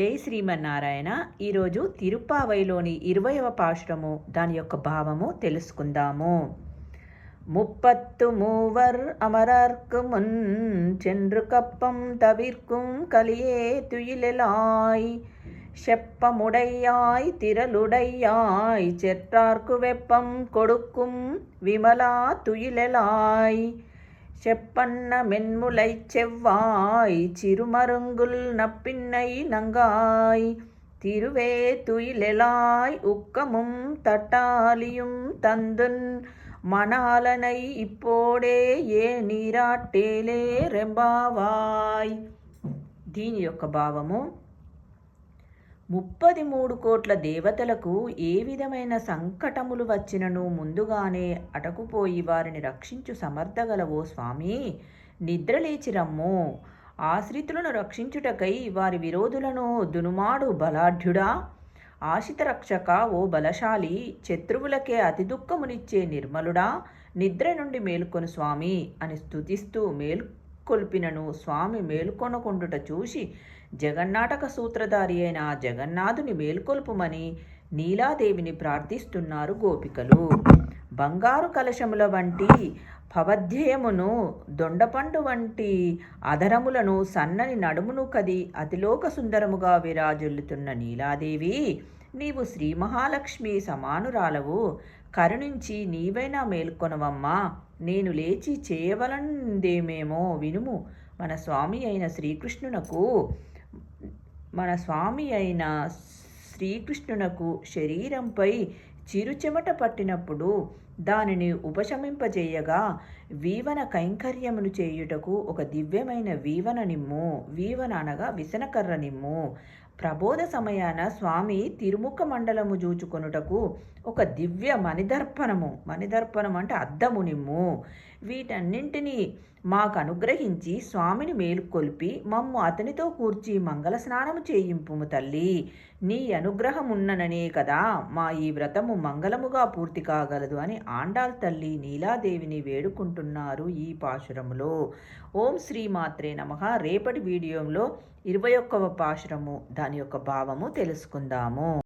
జై శ్రీమన్నారాయణ. ఈరోజు తిరుప్పావైలోని 20వ పాశురము దాని యొక్క భావము తెలుసుకుందాము. ముప్పత్తు మూవర్ అమరర్కు మున్ చెండ్రు కప్పం తవిర్కుం కలియే తుయిలెలాయ్ செப்பமுடையாய் திரளுடையாய் செற்றார்க்கு வெப்பம் கொடுக்கும் விமலா துயிலெலாய் செப்பன்ன மென்முலை செவ்வாய் சிறுமருங்குல் நப்பின்னை நங்காய் திருவே துயிலெலாய் உக்கமும் தட்டாலியும் தந்துன் மணாலனை இப்போడే ఏ నీరాట్టేలే రెంబావాయ్. దీని యొక్క భావము, 33 కోట్ల దేవతలకు ఏ విధమైన సంకటములు వచ్చినను ముందుగానే అటకుపోయి వారిని రక్షించు సమర్థగలవో స్వామి, నిద్రలేచి రమ్ము. ఆశ్రితులను రక్షించుటకై వారి విరోధులను దునుమాడు బలాఢ్యుడా. ఆశిత రక్షక ఓ బలశాలి, శత్రువులకే అతి దుఃఖమునిచ్చే నిర్మలుడా, నిద్ర నుండి మేలుకొను స్వామి అని స్తుతిస్తూ మేల్కొల్పినను స్వామి మేల్కొనకుండుట చూసి జగన్నాటక సూత్రధారి అయిన జగన్నాథుని మేల్కొల్పుమని నీలాదేవిని ప్రార్థిస్తున్నారు గోపికలు. బంగారు కలశముల వంటి భవధ్యేయమును, దొండపండు వంటి అధరములను, సన్నని నడుమును కది అతిలోక సుందరముగా విరాజిల్లుతున్న నీలాదేవి, నీవు శ్రీ మహాలక్ష్మి సమానురాలవు. కరుణించి నీవైనా మేల్కొనవమ్మా. నేను లేచి చేయవలనదేమేమో వినుము. మన స్వామి అయిన శ్రీకృష్ణునకు శరీరంపై చిరుచెమట పట్టినప్పుడు దానిని ఉపశమింపజేయగా వీవన కైంకర్యమును చేయుటకు ఒక దివ్యమైన వీవన నిమ్ము. వీవన అనగా విసనకర్ర నిమ్ము. ప్రబోధ సమయాన స్వామి తిరుముఖ మండలము జూచుకొనుటకు ఒక దివ్య మణిదర్పణం అంటే అద్దము నిమ్ము. వీటన్నింటినీ మాకు అనుగ్రహించి స్వామిని మేలుకొల్పి మమ్ము అతనితో కూర్చి మంగళ స్నానము చేయింపుము తల్లి. నీ అనుగ్రహం ఉన్నననే కదా మా ఈ వ్రతము మంగళముగా పూర్తి కాగలదు అని ఆండాల్ తల్లి నీలాదేవిని వేడుకుంటున్నారు ఈ పాశురములో. ఓం శ్రీ మాత్రే నమః. రేపటి వీడియోలో 21వ పాశురము దాని యొక్క భావము తెలుసుకుందాము.